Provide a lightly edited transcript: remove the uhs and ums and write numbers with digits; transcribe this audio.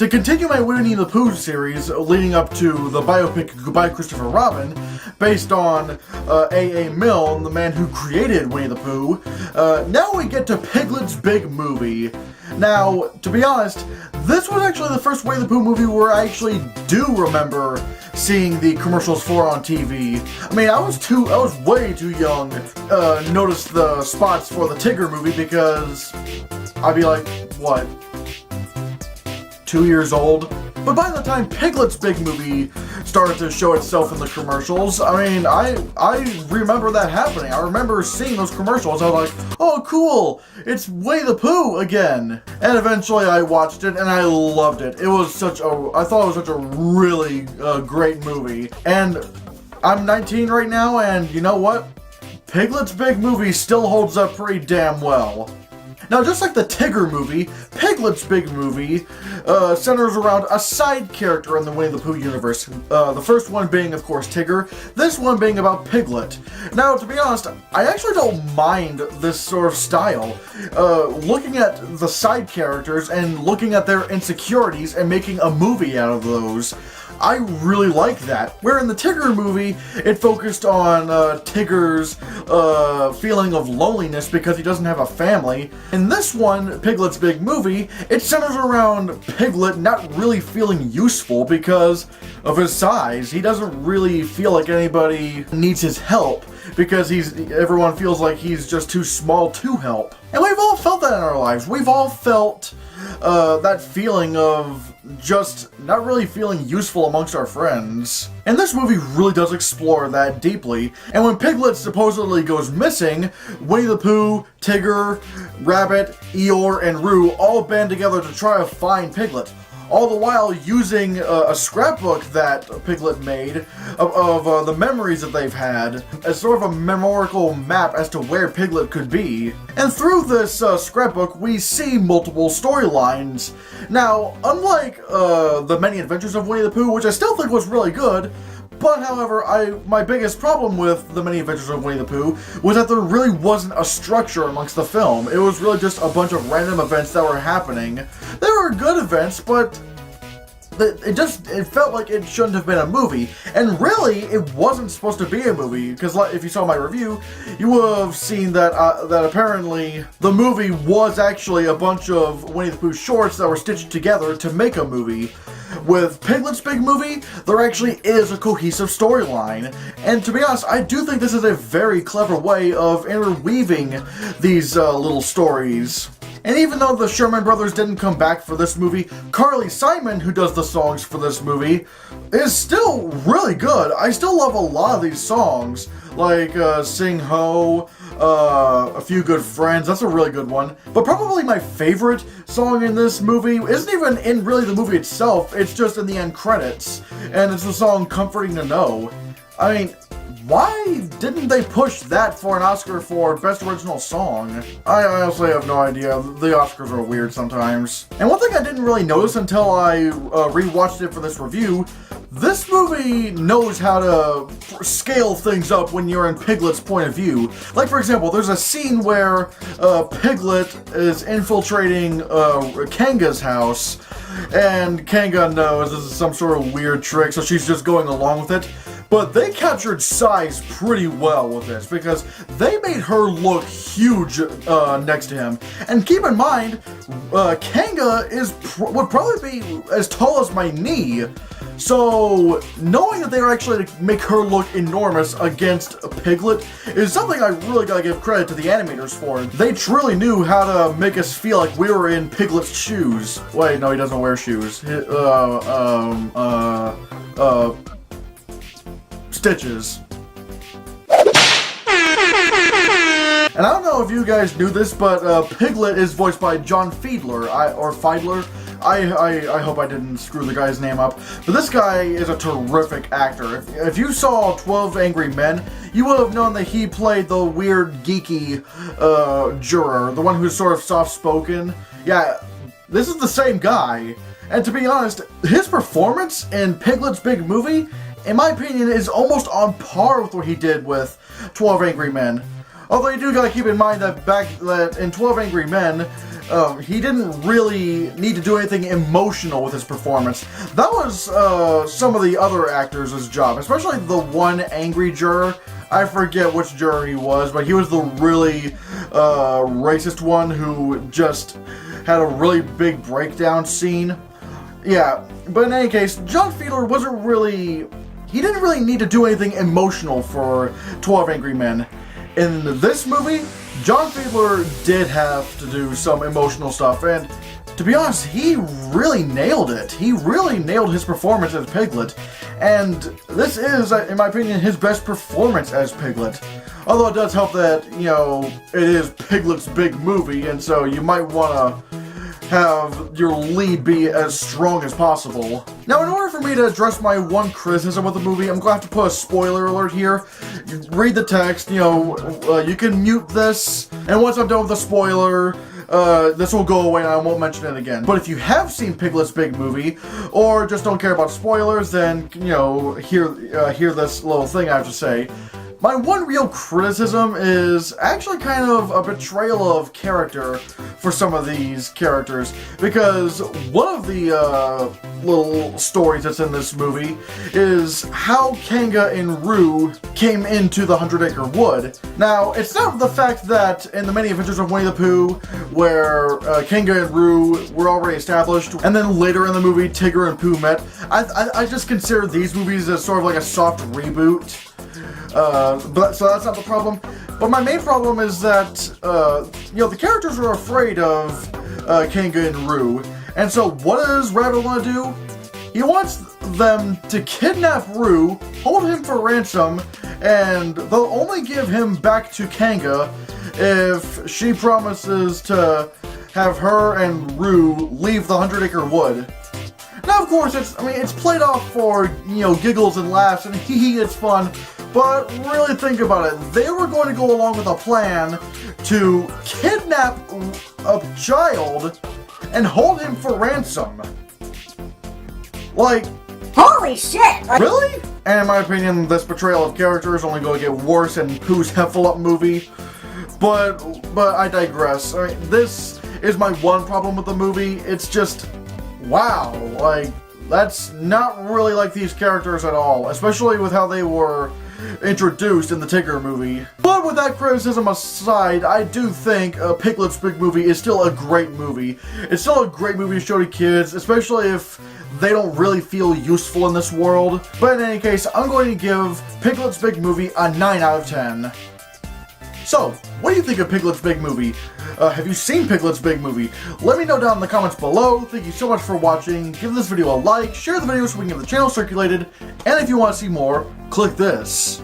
To continue my Winnie the Pooh series leading up to the biopic Goodbye Christopher Robin, based on A.A. Milne, the man who created Winnie the Pooh, now we get to Piglet's Big Movie. Now, to be honest, this was actually the first Winnie the Pooh movie where I actually do remember seeing the commercials for on TV. I mean, I was way too young to notice the spots for the Tigger movie because I'd be like, what, 2 years old? But by the time Piglet's Big Movie started to show itself in the commercials, I mean, I remember that happening. I remember seeing those commercials. I was like, oh cool, it's Winnie the Pooh again. And eventually I watched it and I loved it. I thought it was such a really great movie. And I'm 19 right now, and you know what? Piglet's Big Movie still holds up pretty damn well. Now, just like the Tigger movie, Piglet's Big Movie centers around a side character in the Winnie the Pooh universe. The first one being, of course, Tigger, this one being about Piglet. Now, to be honest, I actually don't mind this sort of style. Looking at the side characters and looking at their insecurities and making a movie out of those, I really like that. Where in the Tigger movie, it focused on Tigger's feeling of loneliness because he doesn't have a family. In this one, Piglet's Big Movie, it centers around Piglet not really feeling useful because of his size. He doesn't really feel like anybody needs his help because everyone feels like he's just too small to help. And we've all felt that in our lives. We've all felt that feeling of just not really feeling useful amongst our friends. And this movie really does explore that deeply. And when Piglet supposedly goes missing, Winnie the Pooh, Tigger, Rabbit, Eeyore, and Roo all band together to try to find Piglet. All the while using a scrapbook that Piglet made of the memories that they've had as sort of a memorial map as to where Piglet could be. And through this scrapbook, we see multiple storylines. Now, unlike the Many Adventures of Winnie the Pooh, which I still think was really good, but however, my biggest problem with The Many Adventures of Winnie the Pooh was that there really wasn't a structure amongst the film. It was really just a bunch of random events that were happening. They were good events, but it felt like it shouldn't have been a movie. And really, it wasn't supposed to be a movie, because if you saw my review, you would have seen that that apparently the movie was actually a bunch of Winnie the Pooh shorts that were stitched together to make a movie. With Piglet's Big Movie, there actually is a cohesive storyline. And to be honest, I do think this is a very clever way of interweaving these little stories. And even though the Sherman Brothers didn't come back for this movie, Carly Simon, who does the songs for this movie, is still really good. I still love a lot of these songs, like Sing Ho, A Few Good Friends, that's a really good one. But probably my favorite song in this movie isn't even in really the movie itself, it's just in the end credits. And it's the song Comforting to Know. I mean, why didn't they push that for an Oscar for Best Original Song? I honestly have no idea. The Oscars are weird sometimes. And one thing I didn't really notice until I rewatched it for this review, this movie knows how to scale things up when you're in Piglet's point of view. Like, for example, there's a scene where Piglet is infiltrating Kanga's house, and Kanga knows this is some sort of weird trick, so she's just going along with it. But they captured size pretty well with this, because they made her look huge next to him. And keep in mind, Kanga would probably be as tall as my knee. So, knowing that they were actually to make her look enormous against Piglet is something I really gotta give credit to the animators for. They truly knew how to make us feel like we were in Piglet's shoes. Wait, no, he doesn't wear shoes. Stitches. And I don't know if you guys knew this, but Piglet is voiced by John Fiedler, or Fiedler. I hope I didn't screw the guy's name up. But this guy is a terrific actor. If you saw 12 Angry Men, you would have known that he played the weird, geeky juror, the one who's sort of soft-spoken. Yeah, this is the same guy. And to be honest, his performance in Piglet's Big Movie, in my opinion, is almost on par with what he did with 12 Angry Men. Although you do gotta keep in mind that in 12 Angry Men, he didn't really need to do anything emotional with his performance. That was some of the other actors' job, especially the one angry juror. I forget which juror he was, but he was the really racist one who just had a really big breakdown scene. Yeah, but in any case, John Fiedler he didn't really need to do anything emotional for 12 Angry Men. In this movie, John Fiedler did have to do some emotional stuff, and to be honest, he really nailed it. He really nailed his performance as Piglet, and this is, in my opinion, his best performance as Piglet. Although it does help that, you know, it is Piglet's big movie, and so you might want to have your lead be as strong as possible. Now, in order for me to address my one criticism of the movie, I'm going to have to put a spoiler alert here. You read the text, you know, you can mute this, and once I'm done with the spoiler, this will go away and I won't mention it again. But if you have seen Piglet's big movie, or just don't care about spoilers, then, you know, hear this little thing I have to say. My one real criticism is actually kind of a betrayal of character for some of these characters, because one of the little stories that's in this movie is how Kanga and Roo came into the 100-Acre Wood. Now, it's not the fact that in the Many Adventures of Winnie the Pooh, where Kanga and Roo were already established, and then later in the movie Tigger and Pooh met. I just consider these movies as sort of like a soft reboot. So that's not the problem. But my main problem is that, you know, the characters are afraid of Kanga and Roo. And so what does Rabbit want to do? He wants them to kidnap Roo, hold him for ransom, and they'll only give him back to Kanga if she promises to have her and Roo leave the 100-Acre Wood. Now, of course, it's played off for, you know, giggles and laughs, and hee it's fun. But really think about it. They were going to go along with a plan to kidnap a child and hold him for ransom. Like, holy shit! Really? And in my opinion, this portrayal of character is only going to get worse in Pooh's Heffle Up movie. But I digress. I mean, this is my one problem with the movie. It's just, wow, like, that's not really like these characters at all, especially with how they were introduced in the Tigger movie. But with that criticism aside, I do think Piglet's Big Movie is still a great movie. It's still a great movie to show to kids, especially if they don't really feel useful in this world. But in any case, I'm going to give Piglet's Big Movie a 9 out of 10. So, what do you think of Piglet's Big Movie? Have you seen Piglet's Big Movie? Let me know down in the comments below. Thank you so much for watching. Give this video a like, share the video so we can get the channel circulated, and if you want to see more, click this.